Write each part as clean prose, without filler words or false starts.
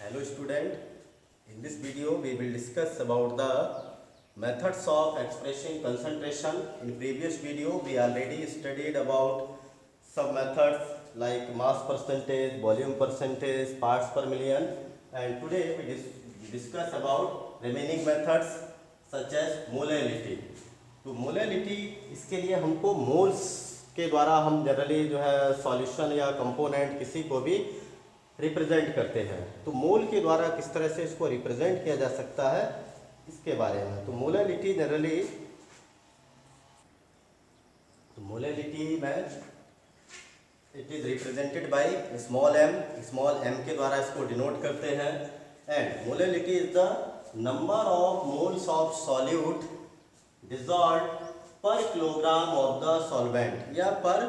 Hello student, in this video we will discuss about the methods of expressing concentration. In previous video we already studied about some methods like mass percentage, volume percentage, parts per million, and today we discuss about remaining methods such as molality. तो molality इसके लिए हमको moles के द्वारा हम generally जो है solution या कंपोनेंट किसी को भी रिप्रेजेंट करते हैं। तो मोल के द्वारा किस तरह से इसको रिप्रेजेंट किया जा सकता है इसके बारे में। तो मोलैलिटी जनरली में it is represented by small M के द्वारा इसको डिनोट करते हैं। And molality is the number of moles of solute dissolved per kilogram of the solvent या पर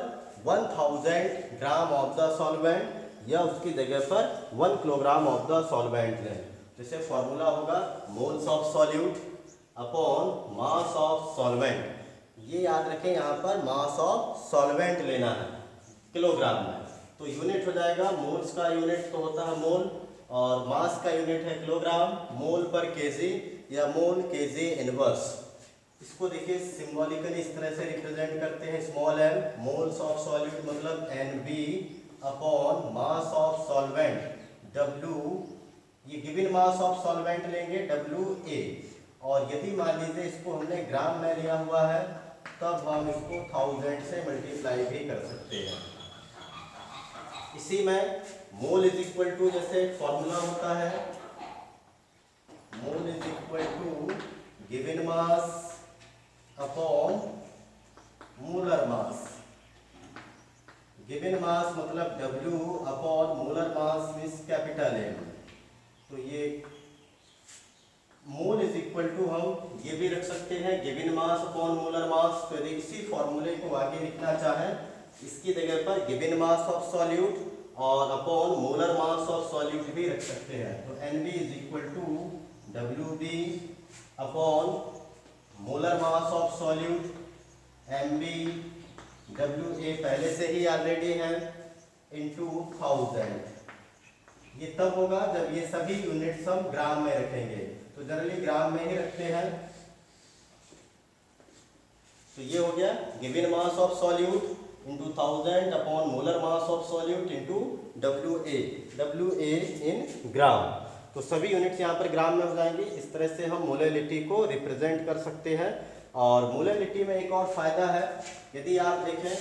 1000 ग्राम ऑफ द सॉल्वेंट या उसकी जगह पर 1 किलोग्राम ऑफ द सॉल्वेंट लें। जैसे फॉर्मूला होगा moles of solute upon mass of solvent. ये याद रखें, यहाँ पर मास ऑफ सॉल्वेंट लेना है किलोग्राम में। तो यूनिट हो जाएगा, मोल्स का यूनिट तो होता है मोल और मास का यूनिट है किलोग्राम। मोल पर केजी या मोल केजी इनवर्स। इसको देखिए सिंबॉलिकली इस तरह से रिप्रेजेंट करते हैं। Small M moles of solute मतलब NB upon mass of solvent W। ये गिवन मास ऑफ सॉल्वेंट लेंगे WA, और यदि मान लीजिए इसको हमने ग्राम में लिया हुआ है तब हम इसको 1000 से मल्टीप्लाई भी कर सकते हैं। इसी में मोल इज इक्वल टू, जैसे फॉर्मूला होता है mole is equal to given mass upon molar mass. Given mass मतलब W upon molar mass means capital M। तो ये मोल इज इक्वल टू हम ये भी रख सकते हैं गिवन मास अपॉन मोलर मास। तो यदि इसी फॉर्मूले को आगे लिखना चाहें इसकी जगह पर गिवन मास ऑफ सॉल्यूट और upon molar mass of solute भी रख सकते हैं। तो NB is equal to WB upon molar mass of solute MB WA पहले से ही ऑलरेडी है इनटू 1000। ये तब होगा जब ये सभी यूनिट्स हम ग्राम में रखेंगे। तो जनरली ग्राम में ही रखते हैं। तो ये हो गया given mass of solute into 1000 upon molar mass of solute into WA इन ग्राम। तो सभी यूनिट्स यहाँ पर ग्राम में हो जाएंगे। इस तरह से हम मोलैलिटी को रिप्रेजेंट कर सकते हैं। और मोलैलिटी में एक और फायदा है, यदि आप देखें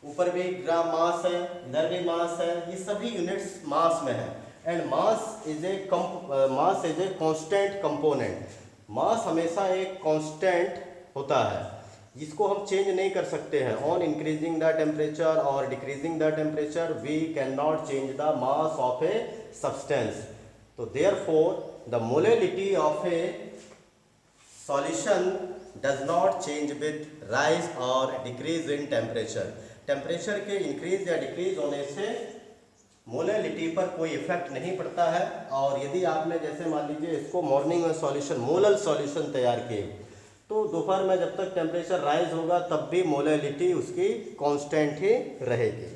ऊपर भी ग्राम मास है, इधर भी मास है, ये सभी यूनिट्स मास में है। And mass is a constant component. Mass हमेशा एक कांस्टेंट होता है जिसको हम चेंज नहीं कर सकते हैं। ऑन इंक्रीजिंग द टेम्परेचर और decreasing the temperature we can not change the mass of a substance. तो therefore the molality of a solution does not change with rise और डिक्रीज इन टेम्परेचर। टेम्परेचर के increase या decrease होने से molality पर कोई effect नहीं पड़ता है। और यदि आपने जैसे मान लीजिए इसको मॉर्निंग में सॉल्यूशन मोलल सॉल्यूशन तैयार किए तो दोपहर में जब तक टेम्परेचर राइज होगा तब भी मोलैलिटी उसकी कांस्टेंट ही रहेगी।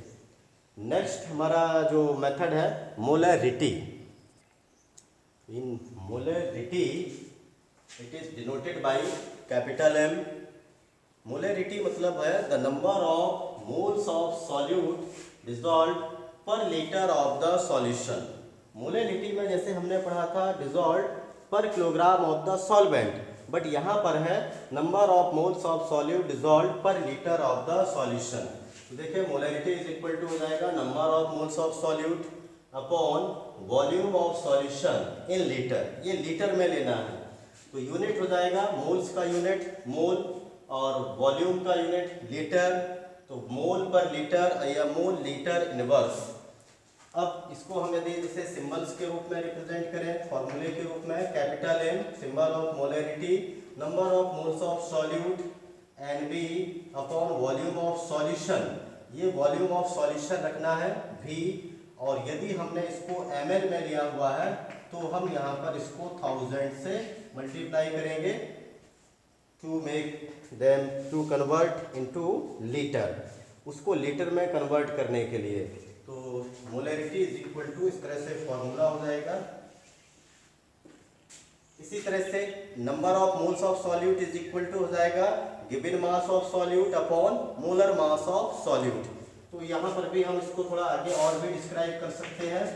नेक्स्ट हमारा जो मेथड है molarity. In molarity it is denoted by capital M। Molarity मतलब है the number of moles of solute dissolved per litre of the solution. Molarity में जैसे हमने पढ़ा था dissolved per kilogram of the solvent, but यहाँ पर है number of moles of solute dissolved per litre of the solution. तो देखिए मोलैरिटी इज इक्वल टू हो जाएगा number of moles of solute upon volume of solution in litre. ये litre में लेना है। तो यूनिट हो जाएगा मोल्स का यूनिट मोल और वॉल्यूम का यूनिट लीटर। तो मोल पर लीटर या मोल लीटर इनवर्स। अब इसको हम यदि इसे सिंबल्स के रूप में रिप्रेजेंट करें फॉर्मूले के रूप में capital M symbol of molarity, number of moles of solute NB upon volume of solution. ये वॉल्यूम ऑफ सॉल्यूशन रखना है V, और यदि हमने इसको ml में लिया हुआ है तो हम यहाँ पर इसको 1000 से मल्टीप्लाई करेंगे टू कन्वर्ट इनटू लीटर। उसको लीटर में कन्वर्ट करने के लिए तो मोलैरिटी इज इक्वल टू, इस तरह से फॉर्मूला हो जाएगा। इसी तरह से number of moles of solute is equal to हो जाएगा given mass of solute upon molar mass of solute. तो यहाँ पर भी हम इसको थोड़ा आगे और भी डिस्क्राइब कर सकते हैं,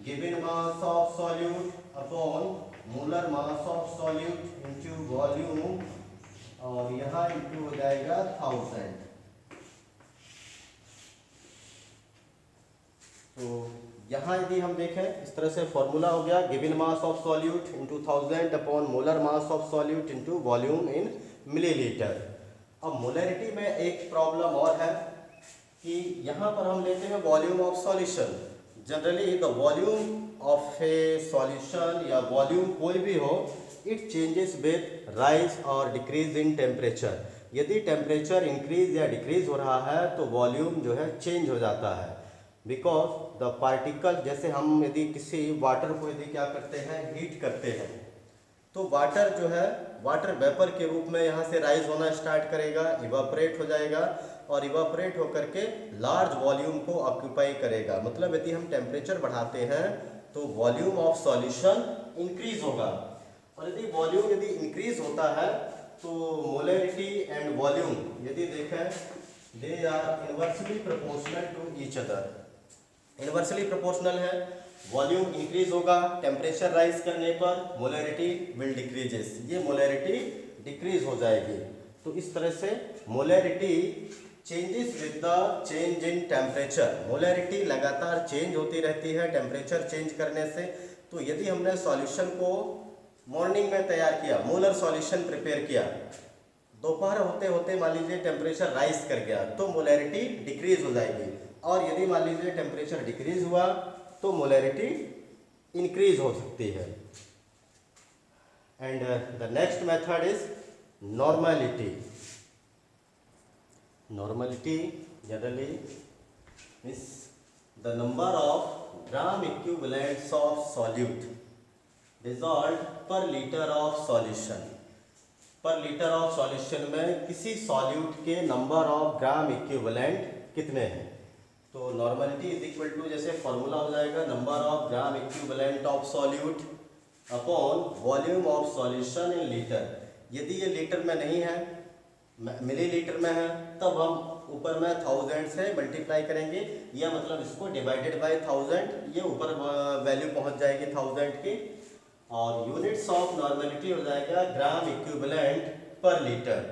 given mass of solute upon molar mass of solute into volume, और यहाँ इनटू हो जाएगा 1000। तो यहाँ यदि हम देखें इस तरह से फॉर्मूला हो गया given mass of solute into 1000 upon molar mass of solute into volume in millilitre. अब मोलैरिटी में एक प्रॉब्लम और है कि यहाँ पर हम लेते हैं volume of solution. Generally the volume of a solution या वॉल्यूम कोई भी हो, इट चेंजेस विद राइज और डिक्रीज इन टेम्परेचर। यदि टेम्परेचर इंक्रीज या डिक्रीज हो रहा है तो वॉल्यूम जो है चेंज हो जाता है, बिकॉज द पार्टिकल, जैसे हम यदि किसी वाटर को यदि क्या करते हैं, हीट करते हैं, तो वाटर जो है वाटर वेपर के रूप में यहाँ से राइज होना स्टार्ट करेगा, इवापोरेट हो जाएगा, और इवापोरेट होकर के लार्ज वॉल्यूम को ऑक्यूपाई करेगा। मतलब यदि हम टेम्परेचर बढ़ाते हैं तो वॉल्यूम ऑफ सॉल्यूशन इंक्रीज होगा, और यदि वॉल्यूम यदि इंक्रीज होता है तो मोलैरिटी एंड वॉल्यूम यदि देखें, they are inversely proportional to each other. Inversely proportional है, वॉल्यूम इंक्रीज होगा, टेम्परेचर राइज करने पर मोलैरिटी विल डिक्रीजेस, ये मोलैरिटी डिक्रीज हो जाएगी। तो इस तरह से molarity changes with the change in temperature, molarity लगातार चेंज होती रहती है टेम्परेचर चेंज करने से। तो यदि हमने सॉल्यूशन को मॉर्निंग में तैयार किया, मोलर सॉल्यूशन प्रिपेयर किया, दोपहर होते होते मान लीजिए टेम्परेचर राइज कर गया तो मोलैरिटी डिक्रीज हो जाएगी, और यदि मान लीजिए टेम्परेचर डिक्रीज हुआ तो मोलैरिटी इंक्रीज हो सकती है। And the next method is normality. Normality generally means the number of gram equivalents of solute dissolved per litre of solution. पर लीटर ऑफ सॉल्यूशन में किसी सॉल्यूट के नंबर ऑफ ग्राम इक्विवेलेंट कितने हैं। तो नॉर्मलिटी इज इक्वल टू, जैसे formula हो जाएगा number of gram equivalent of solute upon volume of solution in litre. यदि ये लीटर में नहीं है, मिलीलीटर में है, तब हम ऊपर में 1000 से मल्टीप्लाई करेंगे, या मतलब इसको डिवाइडेड बाय 1000, ये ऊपर वैल्यू पहुंच जाएगी 1000 की, और यूनिट्स ऑफ नॉर्मलिटी हो जाएगा gram equivalent per litre.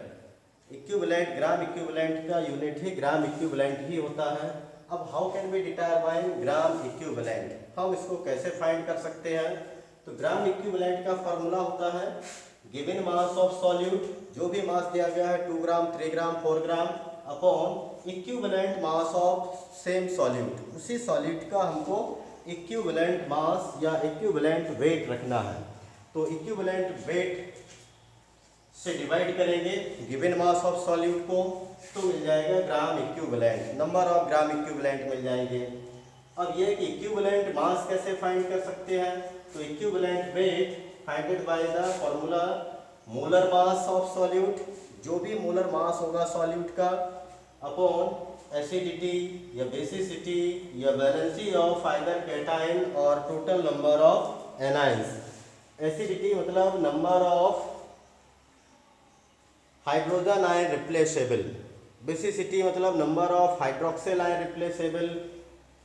Equivalent, gram equivalent का यूनिट ही ग्राम इक्विवेलेंट ही होता है। अब how can we determine gram equivalent, हम इसको कैसे फाइंड कर सकते हैं। तो ग्राम इक्विवेलेंट का फॉर्मूला होता है गिवन मास ऑफ सॉल्यूट, जो भी मास दिया गया है 2 gram 3 gram 4 gram, upon equivalent mass of same solute, उसी सॉल्यूट का हमको इक्विवेलेंट मास या इक्विवेलेंट वेट रखना है। तो इक्विवेलेंट वेट से डिवाइड करेंगे गिवन मास ऑफ सॉल्यूट को, तो मिल जाएगा gram equivalent, number of gram equivalent मिल जाएंगे। अब ये कि इक्विवेलेंट मास कैसे फाइंड कर सकते हैं, तो equivalent weight finded by the formula molar mass of solute, जो भी मोलर मास होगा सॉल्यूट का, अपॉन एसिडिटी या बेसिसिटी या वैलेंसी ऑफ आइदर कैटायन और total number of anions. Acidity मतलब number of hydrogen ion replaceable, basicity मतलब number of hydroxyl ion replaceable.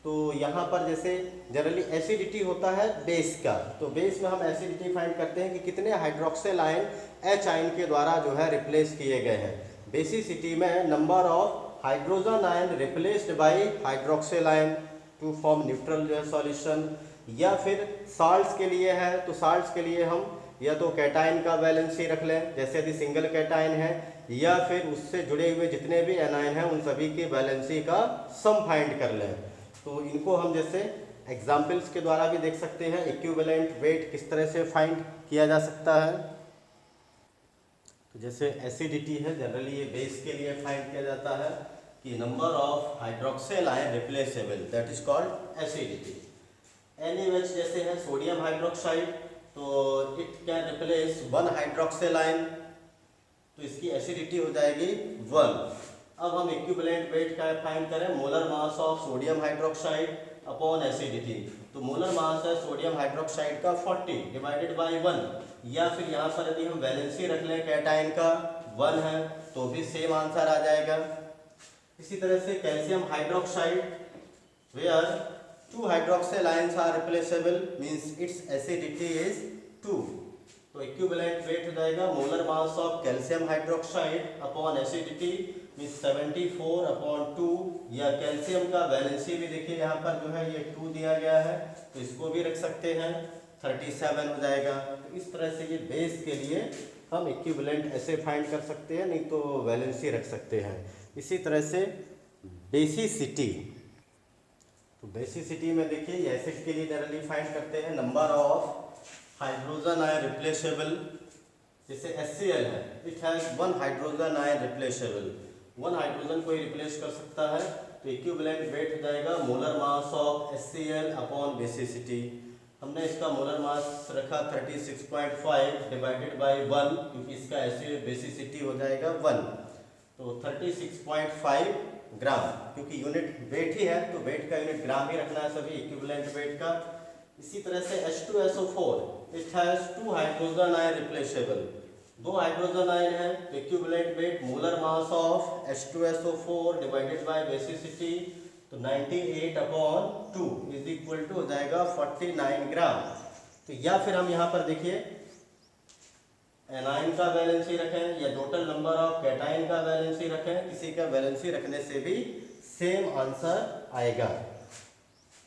तो यहाँ पर जैसे जनरली एसिडिटी होता है बेस का, तो बेस में हम एसिडिटी फाइंड करते हैं कि कितने हाइड्रोक्सिल आयन H आयन के द्वारा जो है रिप्लेस किए गए हैं। बेसिसिटी में number of hydrogen ion replaced by hydroxyl ion to form neutral जो है सॉल्यूशन। या फिर साल्ट्स के लिए है, तो साल्ट्स के लिए हम या तो कैटायन का वैलेंसी रख लें, जैसे यदि सिंगल कैटायन है, या फिर उससे जुड़े हुए जितने भी एनायन हैं उन सभी की वैलेंसी का सम फाइंड कर लें। तो इनको हम जैसे एग्जाम्पल्स के द्वारा भी देख सकते हैं, इक्विवेलेंट वेट किस तरह से फाइंड किया जा सकता है। तो जैसे एसिडिटी है, जनरली ये बेस के लिए फाइंड किया जाता है कि number of hydroxyl ion replaceable, that is called acidity. NaOH जैसे है सोडियम हाइड्रोक्साइड, तो it can replace 1 hydroxyl ion, तो इसकी एसिडिटी हो जाएगी 1। अब हम इक्विवेलेंट वेट का फाइंड करें, molar mass of sodium hydroxide upon acidity. तो मोलर मास है सोडियम हाइड्रोक्साइड का 40 डिवाइडेड बाई 1, या फिर यहाँ पर यदि हम वैलेंसी रख लें कैटायन का 1 है तो भी सेम आंसर आ जाएगा। इसी तरह से calcium hydroxide where 2 hydroxyl ions are replaceable means its acidity is 2। तो इक्विवेलेंट वेट हो जाएगा molar mass of calcium hydroxide upon acidity means 74 upon 2, या कैल्शियम का वैलेंसी भी देखिए यहाँ पर जो है ये 2 दिया गया है तो इसको भी रख सकते हैं 37 हो जाएगा। तो इस तरह से ये बेस के लिए हम इक्विवेलेंट ऐसे फाइंड कर सकते हैं, नहीं तो वैलेंसी रख सकते हैं। इसी तरह से बेसिसिटी, तो बेसिसिटी में देखिए एसिड के लिए जनरली फाइंड करते हैं number of hydrogen ion replaceable. जैसे HCl है, it has 1 hydrogen ion replaceable, 1 hydrogen को ही रिप्लेस कर सकता है। तो इक्विवेलेंट वेट हो जाएगा molar mass of HCl upon basicity. हमने इसका मोलर मास रखा 36.5 डिवाइडेड बाई 1, क्योंकि इसका बेसिसिटी हो जाएगा 1, तो 36.5 ग्राम, क्योंकि यूनिट वेट ही है तो वेट का यूनिट ग्राम ही रखना है सभी इक्विवेलेंट वेट का। इसी तरह से H2SO4, it has 2 hydrogen ion replaceable, 2 hydrogen ion है तो equivalent wait molar mass of H2SO4 divided by basicity, तो 98 अपॉन 2 इज इक्वल टू हो जाएगा 49 ग्राम। तो या फिर हम यहाँ पर देखिए एनाइन का वैलेंसी रखें या टोटल नंबर ऑफ कैटाइन का वैलेंसी रखें, किसी का वैलेंसी रखने से भी सेम आंसर आएगा।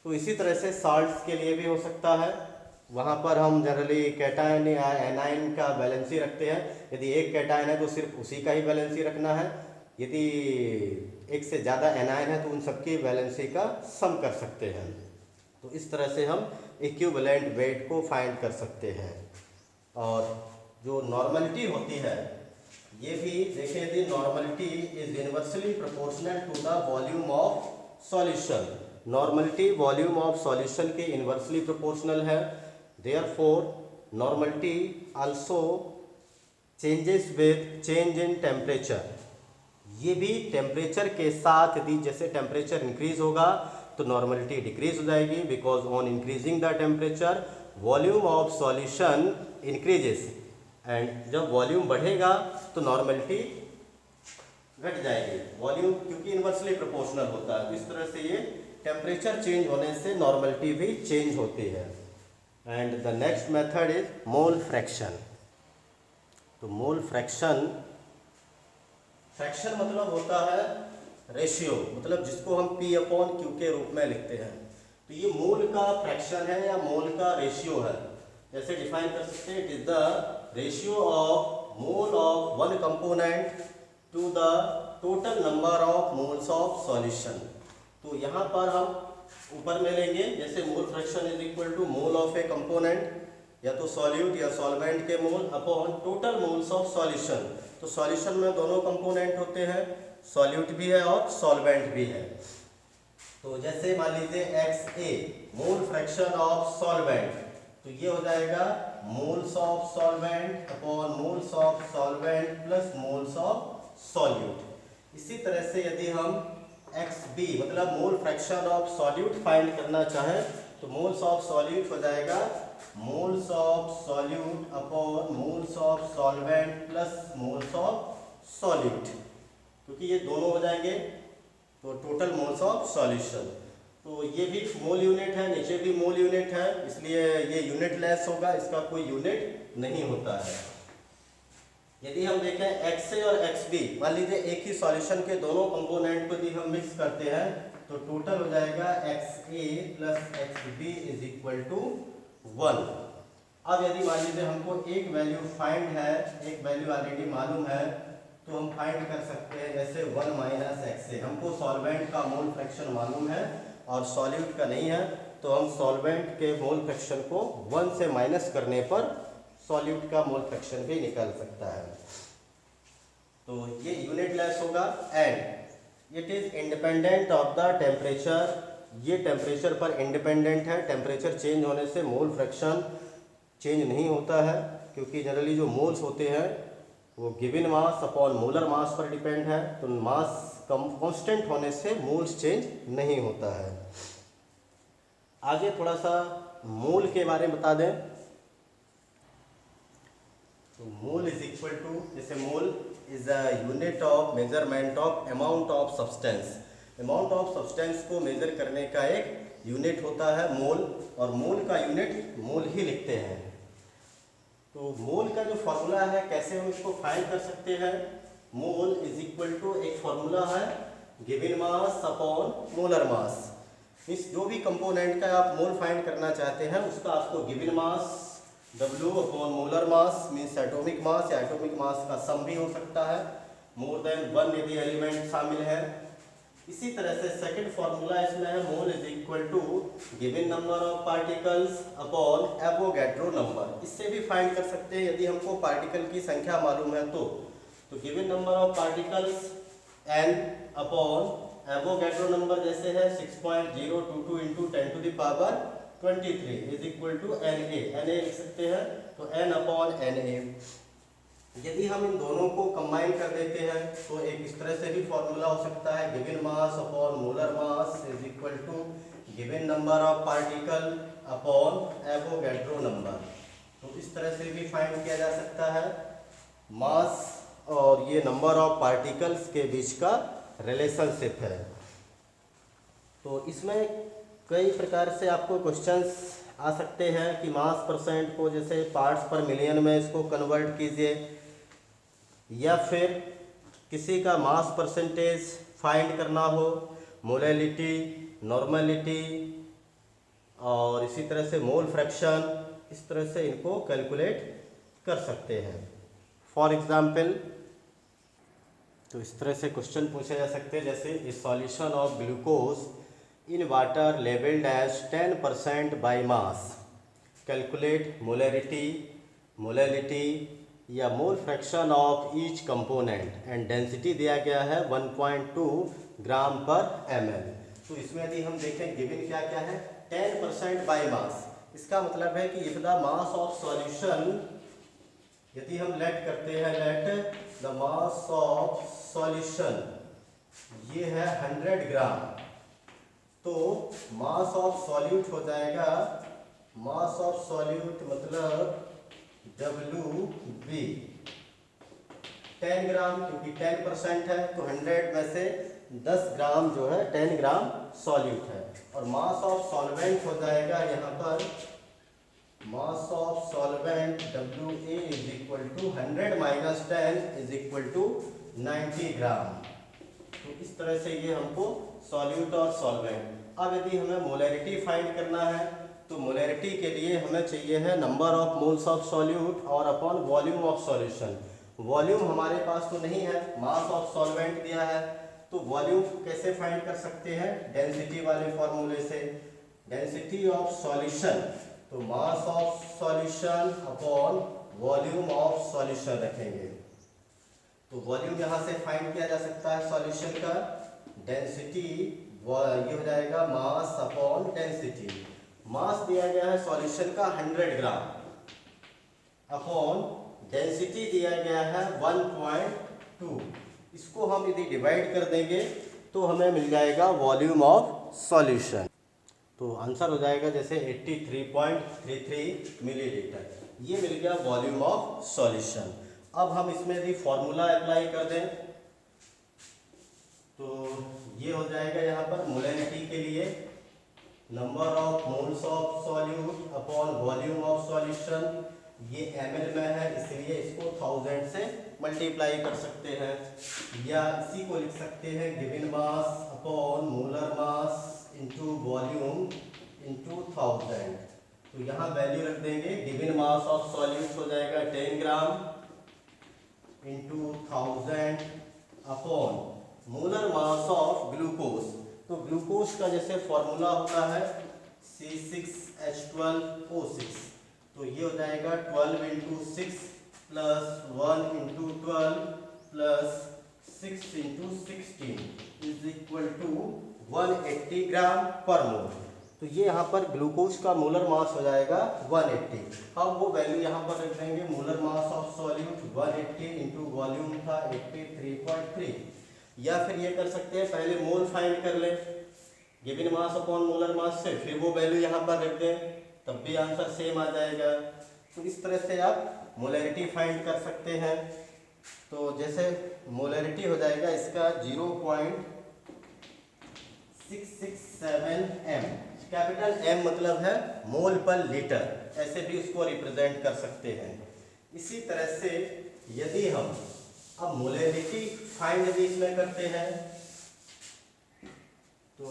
तो इसी तरह से साल्ट्स के लिए भी हो सकता है, वहाँ पर हम जनरली कैटाइन या एनाइन का वैलेंसी रखते हैं। यदि एक कैटाइन है तो सिर्फ उसी का ही वैलेंसी रखना है, यदि एक से ज़्यादा एनाइन है तो उन सबकी वैलेंसी का सम कर सकते हैं। तो इस तरह से हम इक्विवेलेंट वेट को फाइंड कर सकते हैं। और जो नॉर्मलिटी होती है ये भी देखिए, यदि normality is inversely proportional to the volume of solution, normality volume of solution के इनवर्सली प्रोपोर्शनल है, therefore normality also changes with change in temperature. ये भी टेम्परेचर के साथ, यदि जैसे टेम्परेचर इंक्रीज होगा तो नॉर्मलिटी डिक्रीज हो जाएगी, because on increasing the temperature volume of solution increases, and जब वॉल्यूम बढ़ेगा तो नॉर्मलिटी घट जाएगी, वॉल्यूम क्योंकि इनवर्सली प्रोपोर्शनल होता है। इस तरह से ये टेम्परेचर चेंज होने से नॉर्मलिटी भी चेंज होती है। And the next method is mole fraction. तो मोल फ्रैक्शन, फ्रैक्शन मतलब होता है रेशियो, मतलब जिसको हम P अपॉन Q के रूप में लिखते हैं। तो ये मोल का फ्रैक्शन है या मोल का रेशियो है। जैसे डिफाइन कर सकते हैं, it is the ratio of mole of one component to the total number of moles of solution. तो यहाँ पर हम ऊपर में लेंगे, जैसे mole fraction is equal to mole of a component, या तो सॉल्यूट या सॉल्वेंट के mole upon total moles of solution. तो सॉल्यूशन में दोनों कंपोनेंट होते हैं, सॉल्यूट भी है और सॉल्वेंट भी है। तो जैसे मान लीजिए XA mole fraction of solvent, तो ये हो जाएगा moles of solvent upon moles of solvent plus moles of solute. इसी तरह से यदि हम XB मतलब मोल फ्रैक्शन ऑफ सॉल्यूट फाइंड करना चाहें तो मोल्स ऑफ सॉल्यूट हो जाएगा moles of solute upon moles of solvent plus moles of solute, क्योंकि ये दोनों हो जाएंगे तो टोटल मोल्स ऑफ सॉल्यूशन। तो ये भी मोल यूनिट है, नीचे भी मोल यूनिट है, इसलिए ये यूनिट लेस होगा, इसका कोई यूनिट नहीं होता है। यदि हम देखें XA और XB, मान लीजिए एक ही सॉल्यूशन के दोनों कंपोनेंट को यदि हम मिक्स करते हैं तो टोटल हो जाएगा XA plus XB is equal to 1। अब यदि मान लीजिए हमको एक वैल्यू फाइंड है, एक वैल्यू ऑलरेडी मालूम है, तो हम फाइंड कर सकते हैं जैसे 1 माइनस XA। हमको सॉल्वेंट का मोल फ्रैक्शन मालूम है और सॉल्यूट का नहीं है, तो हम सॉल्वेंट के मोल फ्रैक्शन को 1 से माइनस करने पर सॉल्यूट का मोल फ्रैक्शन भी निकल सकता है। तो ये यूनिट लेस होगा and it is independent of the temperature. ये टेम्परेचर पर इंडिपेंडेंट है, टेम्परेचर चेंज होने से मोल फ्रैक्शन चेंज नहीं होता है, क्योंकि जनरली जो मोल्स होते हैं वो गिवन मास अपॉन मोलर मास पर डिपेंड है। तो मास कांस्टेंट होने से मोल्स चेंज नहीं होता है। आगे थोड़ा सा मोल के बारे में बता दें। तो मोल इज इक्वल टू, जैसे mole is a unit of measurement of amount of substance. Amount of substance को मेजर करने का एक यूनिट होता है मोल, और मोल का यूनिट मोल ही लिखते हैं। तो मोल का जो फॉर्मूला है, कैसे हम इसको फाइंड कर सकते हैं। मोल इज इक्वल टू, एक फॉर्मूला है गिवन मास अपॉन मोलर मास। इस जो भी कंपोनेंट का आप मोल फाइंड करना चाहते हैं उसका आपको given mass W upon molar mass means atomic mass, या एटॉमिक मास का सम भी हो सकता है, मोर देन 1 यदि एलिमेंट शामिल है। इसी तरह से सेकंड फॉर्मूला इसमें है mole is equal to given number of particles upon Avogadro number. इससे भी फाइंड कर सकते हैं यदि हमको पार्टिकल की संख्या मालूम है तो given number of particles n upon Avogadro number जैसे है 6.022 into 10 to the power 23 is equal to Na लिख सकते हैं, तो n अपॉन Na। यदि हम इन दोनों को कंबाइन कर देते हैं तो एक इस तरह से भी फॉर्मूला हो सकता है given mass upon molar mass is equal to given number of particle upon Avogadro number. तो इस तरह से भी फाइंड किया जा सकता है मास और ये नंबर ऑफ पार्टिकल्स के बीच का रिलेशनशिप है। तो इसमें कई प्रकार से आपको क्वेश्चंस आ सकते हैं कि मास परसेंट को जैसे पार्ट्स पर मिलियन में इसको कन्वर्ट कीजिए, या फिर किसी का मास परसेंटेज फाइंड करना हो, मोलैलिटी, नॉर्मलिटी और इसी तरह से मोल फ्रैक्शन, इस तरह से इनको कैलकुलेट कर सकते हैं। फॉर एग्जाम्पल, तो इस तरह से क्वेश्चन पूछे जा सकते हैं जैसे a solution of glucose in water labelled as 10% by mass, calculate molarity, molality या mole fraction of each component and density दिया गया है 1.2 ग्राम पर ml। तो इसमें यदि हम देखें गिवन क्या क्या है 10% बाय मास, इसका मतलब है कि if the mass of solution, यदि हम लेट करते हैं let the mass of solution ये है 100 ग्राम, तो मास ऑफ सॉल्यूट हो जाएगा, मास ऑफ सॉल्यूट मतलब WB 10 ग्राम, क्योंकि 10% है तो 100 में से 10 ग्राम जो है 10 ग्राम सॉल्यूट है। और मास ऑफ सॉल्वेंट हो जाएगा यहाँ पर mass of solvent WA is equal to 100 minus 10 is equal to 90 gram. तो इस तरह से ये हमको सॉल्यूट और सॉल्वेंट। अब यदि हमें मोलैरिटी फाइंड करना है तो मोलैरिटी के लिए हमें चाहिए है number of moles of solute और upon volume of solution. Volume हमारे पास तो नहीं है, मास ऑफ सॉल्वेंट दिया है, तो वॉल्यूम कैसे फाइंड कर सकते हैं डेंसिटी वाले फॉर्मूले से। डेंसिटी ऑफ सॉल्यूशन, तो mass of solution upon volume of solution रखेंगे। तो वॉल्यूम यहाँ से फाइंड किया जा सकता है सॉल्यूशन का, डेंसिटी ये हो जाएगा मास अपॉन डेंसिटी। मास दिया गया है सॉल्यूशन का 100 ग्राम अपॉन डेंसिटी दिया गया है 1.2। इसको हम यदि डिवाइड कर देंगे तो हमें मिल जाएगा वॉल्यूम ऑफ सॉल्यूशन। तो आंसर हो जाएगा जैसे 83.33 मिलीलीटर, ये मिल गया वॉल्यूम ऑफ सॉल्यूशन। अब हम इसमें यदि फॉर्मूला अप्लाई कर दें तो ये हो जाएगा यहाँ पर मोलैरिटी के लिए number of moles of solute upon volume of solution, ये ml में है इसलिए इसको 1000 से मल्टीप्लाई कर सकते हैं, या इसी को लिख सकते हैं given mass upon molar mass into volume into 1000। तो यहाँ वैल्यू रख देंगे, गिवन मास ऑफ सॉल्यूट हो जाएगा 10 gram into 1000 upon molar mass of glucose. तो ग्लूकोज का जैसे फॉर्मूला होता है C6H12O6, तो ये हो जाएगा 12 into 6 plus 1 into 12 plus 6 into 16 is equal to 180 gram per mole. तो ये यहाँ पर ग्लूकोज का मोलर मास हो जाएगा 180। अब वो वैल्यू यहाँ पर रख देंगे, molar mass of solute 180 into volume था 83.3, या फिर ये कर सकते हैं पहले मोल फाइंड कर लें गिवन मास अपॉन मोलर मास से, फिर वो वैल्यू यहाँ पर रख दें, तब भी आंसर सेम आ जाएगा। तो इस तरह से आप मोलैरिटी फाइंड कर सकते हैं। तो जैसे मोलैरिटी हो जाएगा इसका 0.667 m, कैपिटल M मतलब है मोल पर लीटर, ऐसे भी उसको रिप्रेजेंट कर सकते हैं। इसी तरह से यदि हम अब मोलैरिटी फाइंड यदि इसमें करते हैं तो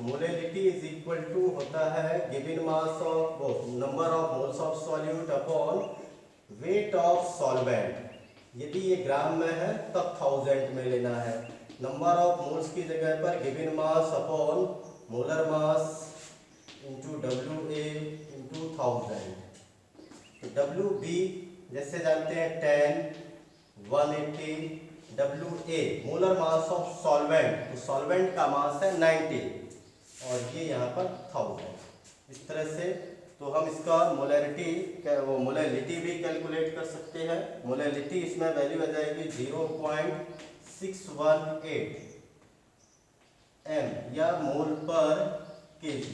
मोलैरिटी इज इक्वल टू होता है given mass of number of moles of solute upon weight of solvent. यदि ये ग्राम में है तब 1000 में लेना है। नंबर ऑफ मोल्स की जगह पर given mass upon molar mass into WA into 1000। तो WB जैसे जानते हैं 10, 180, WA molar mass of solvent, तो सॉल्वेंट का मास है 90 और ये यहाँ पर 1000। इस तरह से तो हम इसका मोलैरिटी भी कैलकुलेट कर सकते हैं। मोलैरिटी इसमें वैल्यू आ जाएगी 0.618 m या मोल पर kg।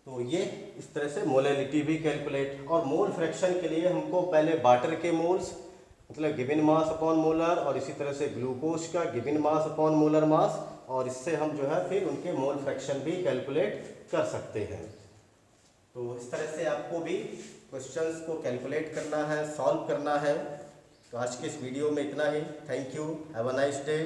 तो ये इस तरह से मोलैरिटी भी कैलकुलेट। और मोल फ्रैक्शन के लिए हमको पहले वाटर के मोल्स मतलब गिवन मास अपॉन मोलर, और इसी तरह से ग्लूकोज का गिवन मास अपॉन मोलर मास, और इससे हम जो है फिर उनके मोल फ्रैक्शन भी कैलकुलेट कर सकते हैं। तो इस तरह से आपको भी क्वेश्चंस को कैलकुलेट करना है, सॉल्व करना है। तो आज के इस वीडियो में इतना ही। Thank you, have a nice day.